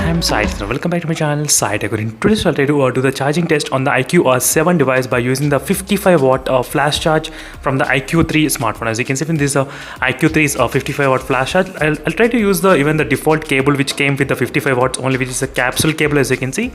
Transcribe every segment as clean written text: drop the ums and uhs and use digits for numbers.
I'm Sai. Welcome back to my channel, Sai. In today's I'll try to do the charging test on the iQOO 7 device by using the 55 watt flash charge from the iQOO 3 smartphone. As you can see, in this iQOO 3 is a 55 watt flash charge. I'll try to use even the default cable which came with the 55 watts only, which is a capsule cable, as you can see.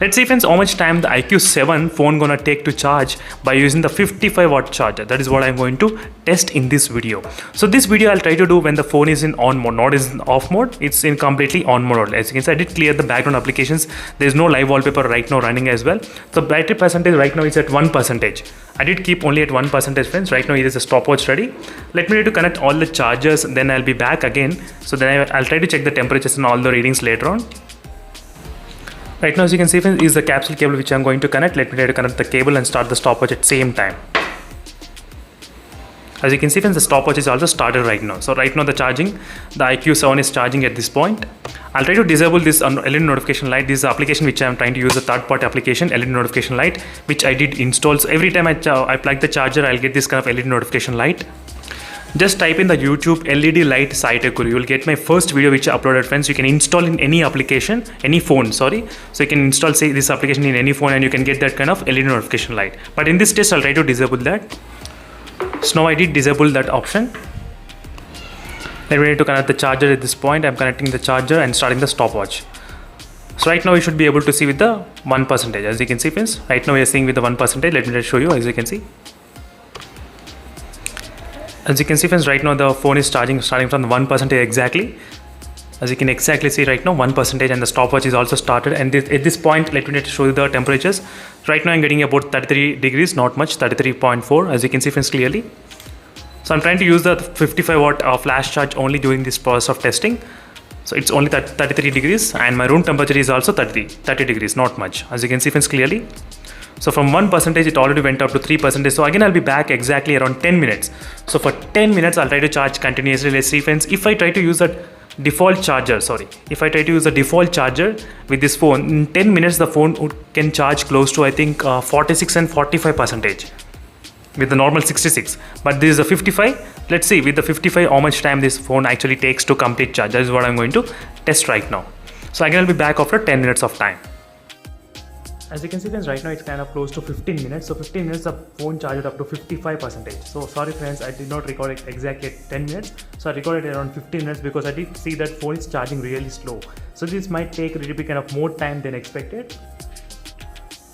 Let's see friends how much time the iQOO 7 phone gonna take to charge by using the 55 watt charger. That is what I'm going to test in this video. So this video I'll try to do when the phone is in on mode, not is in off mode. It's in completely on mode. As you can see, I did clear the background applications. There is no live wallpaper right now running as well. The battery percentage right now is at 1%. I did keep only at 1%, friends. Right now it is a stopwatch ready. Let me try to connect all the chargers, then I'll be back again. So then I'll try to check the temperatures and all the readings later on. Right now, as you can see, friends, is the capsule cable which I'm going to connect. Let me try to connect the cable and start the stopwatch at the same time. As you can see, friends, the stopwatch is also started right now. So right now the iQOO 7 is charging at this point. I'll try to disable this LED notification light. This is the application which I'm trying to use, a third-party application, LED notification light, which I did install. So every time I plug the charger, I'll get this kind of LED notification light. Just type in the YouTube LED light site. You will get my first video which I uploaded, friends. You can install in any application, any phone, sorry. So you can install, say, this application in any phone and you can get that kind of LED notification light. But in this test, I'll try to disable that. So now I did disable that option. Then we need to connect the charger at this point. I'm connecting the charger and starting the stopwatch. So right now you should be able to see with the 1%. As you can see, friends, right now we are seeing with the 1%. Let me just show you. As you can see, friends, right now the phone is starting from the 1% exactly. As you can exactly see right now, 1%, and the stopwatch is also started. And at this point, let me show you the temperatures. Right now I'm getting about 33 degrees, not much, 33.4, as you can see, friends, clearly. So I'm trying to use the 55 watt flash charge only during this process of testing. So it's only 33 degrees, and my room temperature is also 30 degrees, not much, as you can see, friends, clearly. So from 1% it already went up to 3%. So again I'll be back exactly around 10 minutes. So for 10 minutes I'll try to charge continuously. Let's see, friends, if I try to use that default charger, if I try to use the default charger with this phone, in 10 minutes the phone can charge close to, I think, 46 and 45% with the normal 66. But this is a 55. Let's see with the 55 how much time this phone actually takes to complete charge. That is what I'm going to test right now. So again I'll be back after 10 minutes of time. As you can see, friends, right now it's kind of close to 15 minutes. So 15 minutes the phone charged up to 55%. So sorry friends, I did not record it exactly at 10 minutes. So I recorded around 15 minutes because I did see that phone is charging really slow. So this might take a little bit kind of more time than expected.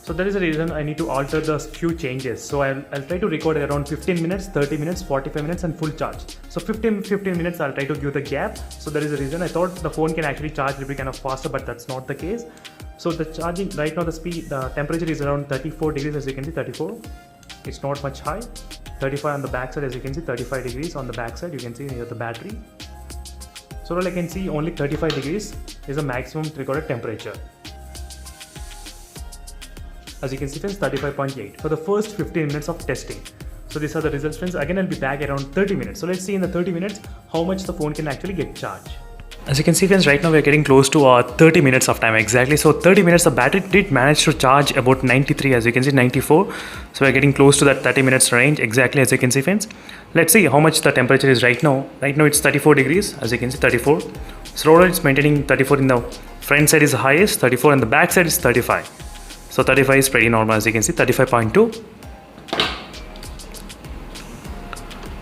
So that is the reason I need to alter the few changes. So I'll try to record around 15 minutes, 30 minutes, 45 minutes and full charge. So 15 minutes I'll try to give the gap. So that is the reason I thought the phone can actually charge a little bit kind of faster, but that's not the case. So the charging right now, the temperature is around 34 degrees, as you can see, 34. It's not much high. 35 on the back side, as you can see, 35 degrees on the back side. You can see near the battery. So all I can see, only 35 degrees is the maximum recorded temperature. As you can see, friends, 35.8 for the first 15 minutes of testing. So these are the results, friends. Again, I'll be back around 30 minutes. So let's see in the 30 minutes how much the phone can actually get charged. As you can see, friends, right now we're getting close to 30 minutes of time exactly. So 30 minutes the battery did manage to charge about 93, as you can see, 94. So we're getting close to that 30 minutes range exactly, as you can see, friends. Let's see how much the temperature is right now. Right now it's 34 degrees, as you can see, 34. So overall it's maintaining 34 in the front side is the highest, 34, and the back side is 35. So 35 is pretty normal, as you can see, 35.2.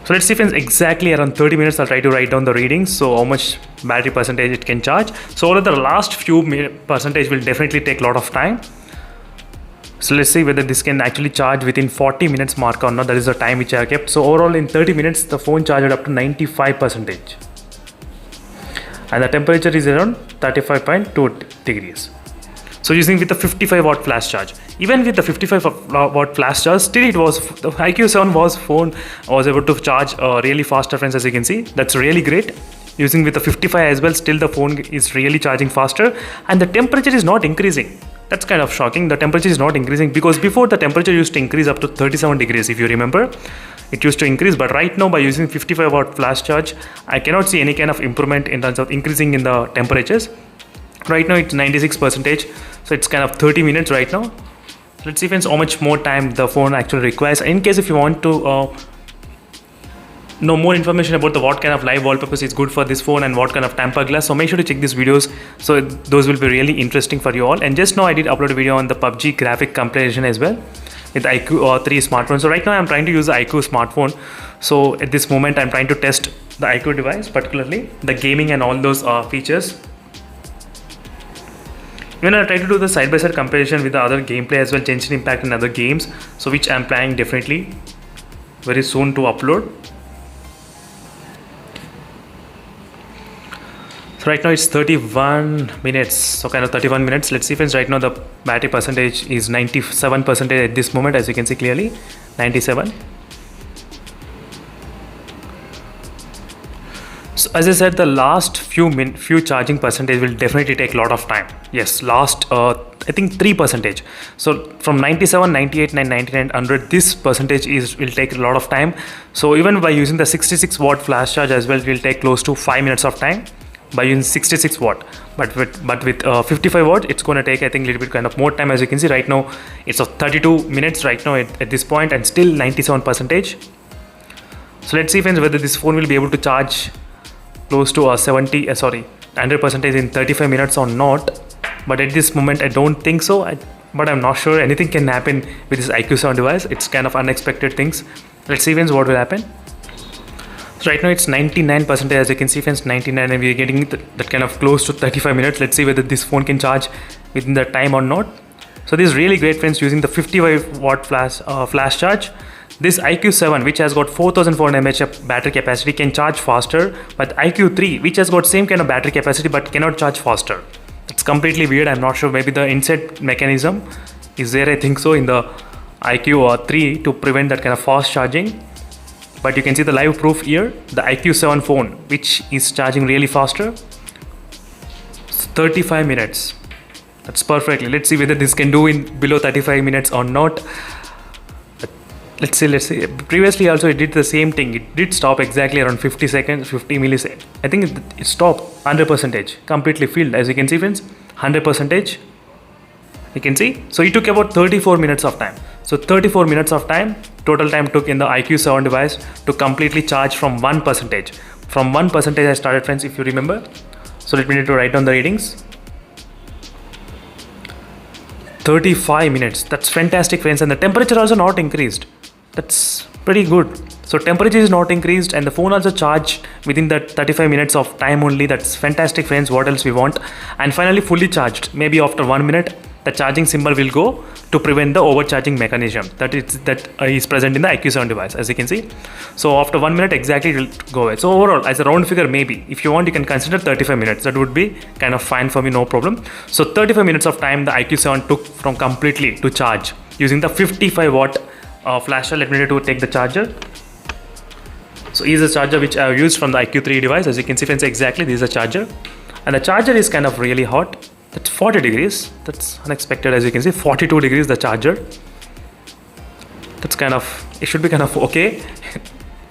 So let's see, friends, exactly around 30 minutes I'll try to write down the readings, so how much battery percentage it can charge. So over the last few percentage will definitely take a lot of time. So let's see whether this can actually charge within 40 minutes mark or not. That is the time which I have kept. So overall in 30 minutes the phone charged up to 95%. And the temperature is around 35.2 degrees. So using with the 55 watt flash charge, even with the 55 watt flash charge, still it was, the iQOO 7 phone was able to charge really faster, friends, as you can see. That's really great. Using with the 55 as well, still the phone is really charging faster, and the temperature is not increasing. That's kind of shocking. The temperature is not increasing because before the temperature used to increase up to 37 degrees, if you remember. It used to increase, but right now by using 55 watt flash charge, I cannot see any kind of improvement in terms of increasing in the temperatures. Right now it's 96%, so it's kind of 30 minutes right now. Let's see, friends, how much more time the phone actually requires. In case if you want to know more information about the what kind of live wallpapers is good for this phone and what kind of tempered glass, so make sure to check these videos. So those will be really interesting for you all. And just now I did upload a video on the PUBG graphic comparison as well with the iQOO 3 smartphone. So right now I'm trying to use the iQOO smartphone. So at this moment I'm trying to test the iQOO device, particularly the gaming and all those features. Even I try to do the side-by-side comparison with the other gameplay as well, Genshin Impact and other games, so which I'm planning definitely very soon to upload. So right now it's 31 minutes, so kind of 31 minutes. Let's see friends, right now the battery percentage is 97% at this moment, as you can see clearly, 97. So as I said, the last few charging percentage will definitely take a lot of time. Yes, last I think 3%. So from 97, 98, 99, 100, this percentage will take a lot of time. So even by using the 66 watt flash charge as well, it will take close to 5 minutes of time by using 66 watt. But with 55 watt, it's going to take I think a little bit kind of more time. As you can see right now, it's 32 minutes right now at this point, and still 97%. So let's see friends whether this phone will be able to charge close to 100% in 35 minutes or not. But at this moment I don't think so, but I'm not sure. Anything can happen with this iQOO 7 device. It's kind of unexpected things. Let's see friends what will happen. So right now it's 99%, as you can see friends, 99, and we're getting that kind of close to 35 minutes. Let's see whether this phone can charge within the time or not. So this is really great friends, using the 55 watt flash charge. This iQOO 7, which has got 4400 mAh battery capacity, can charge faster, but iQOO 3, which has got same kind of battery capacity but cannot charge faster. It's completely weird. I'm not sure, maybe the inset mechanism is there, I think so, in the iQOO 3 to prevent that kind of fast charging. But you can see the live proof here, the iQOO 7 phone, which is charging really faster. It's 35 minutes. That's perfectly. Let's see whether this can do in below 35 minutes or not. Let's see. Previously also it did the same thing. It did stop exactly around 50 seconds, 50 milliseconds. I think it stopped 100%, completely filled. As you can see friends, 100%. You can see. So it took about 34 minutes of time. So 34 minutes of time, total time took in the iQOO 7 device to completely charge from 1%. From 1% I started friends, if you remember. So let me need to write down the readings. 35 minutes. That's fantastic friends, and the temperature also not increased. That's pretty good. So temperature is not increased and the phone also charged within that 35 minutes of time only. That's fantastic friends. What else we want? And finally fully charged. Maybe after 1 minute the charging symbol will go to prevent the overcharging mechanism that is present in the iQOO 7 device, as you can see. So after 1 minute exactly it will go away. So overall, as a round figure, maybe if you want you can consider 35 minutes. That would be kind of fine for me, no problem. So 35 minutes of time the iQOO 7 took from completely to charge using the 55 watt flash charge. Let me need to take the charger. So here's the charger which I have used from the iQOO 3 device. As you can see friends, exactly this is the charger, and the charger is kind of really hot. That's 40 degrees. That's unexpected. As you can see, 42 degrees the charger. That's kind of, it should be kind of okay.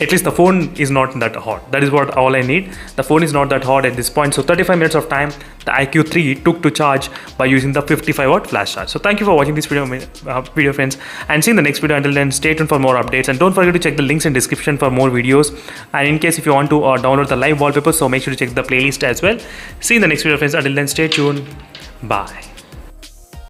At least the phone is not that hot. That is what all I need. The phone is not that hot at this point. So 35 minutes of time the iQOO 3 took to charge by using the 55 watt flash charge. So thank you for watching this video friends, and see you in the next video. Until then, stay tuned for more updates, and don't forget to check the links in description for more videos. And in case if you want to download the live wallpaper, so make sure to check the playlist as well. See you in the next video friends. Until then, stay tuned. Bye.